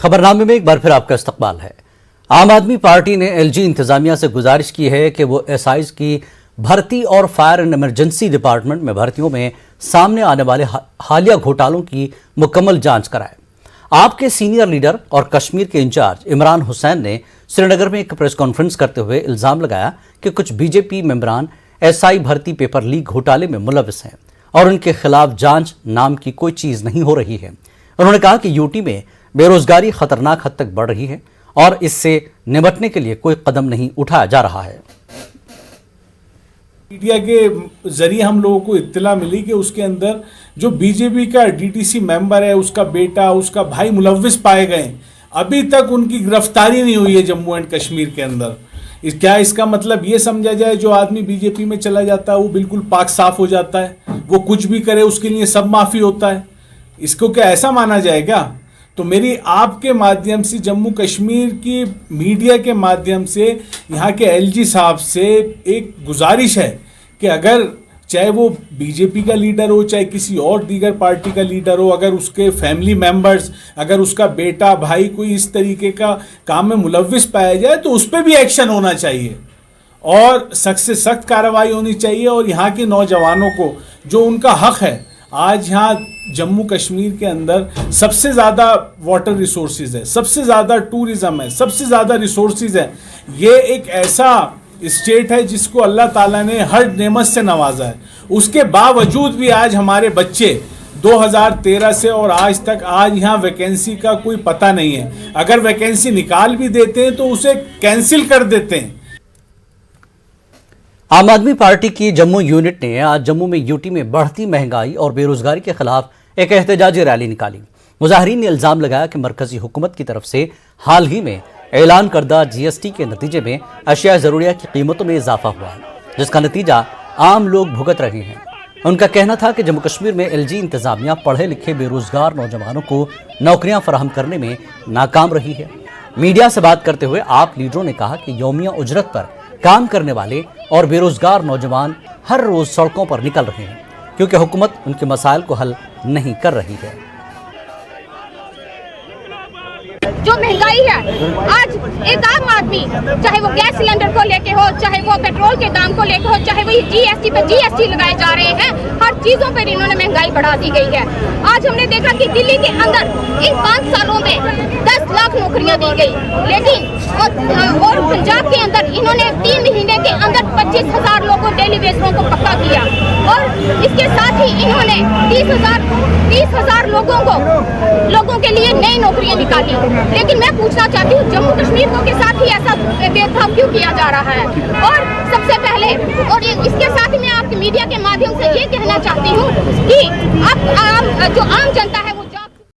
खबरनामे में एक बार फिर आपका इस्तकबाल है। आम आदमी पार्टी ने एलजी इंतजामिया से गुजारिश की है कि वो एसआईज की भर्ती और फायर एंड इमरजेंसी डिपार्टमेंट में भर्तियों में सामने आने वाले हालिया घोटालों की मुकम्मल जांच कराए। आपके सीनियर लीडर और कश्मीर के इंचार्ज इमरान हुसैन ने श्रीनगर में एक प्रेस कॉन्फ्रेंस करते हुए इल्जाम लगाया कि कुछ बीजेपी मेंबरान एसआई भर्ती पेपर लीक घोटाले में मुलविस हैं और उनके खिलाफ जांच नाम की कोई चीज नहीं हो रही है। उन्होंने कहा कि यूटी में बेरोजगारी खतरनाक हद तक बढ़ रही है और इससे निपटने के लिए कोई कदम नहीं उठाया जा रहा है। मीडिया के जरिए हम लोगों को इत्तला मिली कि उसके अंदर जो बीजेपी का डीटीसी मेंबर है, उसका बेटा, उसका भाई मुलविस पाए गए। अभी तक उनकी गिरफ्तारी नहीं हुई है जम्मू एंड कश्मीर के अंदर। क्या इसका मतलब ये समझा जाए जो आदमी बीजेपी में चला जाता है वो बिल्कुल पाक साफ हो जाता है, वो कुछ भी करे उसके लिए सब माफी होता है? इसको क्या ऐसा माना जाएगा? तो मेरी आपके माध्यम से जम्मू कश्मीर की मीडिया के माध्यम से यहाँ के एलजी साहब से एक गुजारिश है कि अगर चाहे वो बीजेपी का लीडर हो, चाहे किसी और दीगर पार्टी का लीडर हो, अगर उसके फैमिली मेंबर्स, अगर उसका बेटा भाई कोई इस तरीके का काम में मुलविस पाया जाए तो उस पर भी एक्शन होना चाहिए और सख्त से सख्त कार्रवाई होनी चाहिए। और यहाँ के नौजवानों को जो उनका हक है, आज यहाँ जम्मू कश्मीर के अंदर सबसे ज़्यादा वाटर रिसोर्सेज है, सबसे ज़्यादा टूरिज़्म है, सबसे ज़्यादा रिसोर्सेज है। ये एक ऐसा स्टेट है जिसको अल्लाह ताला ने हर नेमत से नवाजा है। उसके बावजूद भी आज हमारे बच्चे 2013 से और आज तक आज यहाँ वैकेंसी का कोई पता नहीं है। अगर वैकेंसी निकाल भी देते हैं तो उसे कैंसिल कर देते हैं। आम आदमी पार्टी की जम्मू यूनिट ने आज जम्मू में यूटी में बढ़ती महंगाई और बेरोजगारी के खिलाफ एक एहतजाजी रैली निकाली। मुजाहिरीन ने इल्जाम लगाया कि मरकजी हुकूमत की तरफ से हाल ही में ऐलान करदा जीएसटी के नतीजे में अशिया ज़रूरिया की कीमतों में इजाफा हुआ है, जिसका नतीजा आम लोग भुगत रहे हैं। उनका कहना था कि जम्मू कश्मीर में एलजी इंतजामिया पढ़े लिखे बेरोजगार नौजवानों को नौकरियां फराहम करने में नाकाम रही है। मीडिया से बात करते हुए आप लीडरों ने कहा कि यौमिया उजरत पर काम करने वाले और बेरोजगार नौजवान हर रोज सड़कों पर निकल रहे हैं क्योंकि हुकूमत उनके मसाइल को हल नहीं कर रही है। जो महंगाई है आज एक आम आदमी, चाहे वो गैस सिलेंडर को लेके हो, चाहे वो पेट्रोल के दाम को लेके हो, चाहे वो जीएसटी पे जीएसटी लगाए जा रहे हैं, हर चीजों पर इन्होंने महंगाई बढ़ा दी गई है। आज हमने देखा कि दिल्ली के अंदर इन 5 सालों में 10 लाख नौकरियां दी गई, लेकिन और पंजाब के अंदर इन्होंने 3 महीने के अंदर 25,000 लोगों डेली वेजरों को पक्का किया और इसके साथ ही इन्होंने 30,000 लोगों के लिए नई नौकरियां निकाली। लेकिन मैं पूछना चाहती हूँ जम्मू कश्मीर के साथ ही ऐसा भेदभाव क्यों किया जा रहा है? और सबसे पहले और इसके साथ ही मैं आपके मीडिया के माध्यम से ये कहना चाहती हूँ कि जो आम जनता है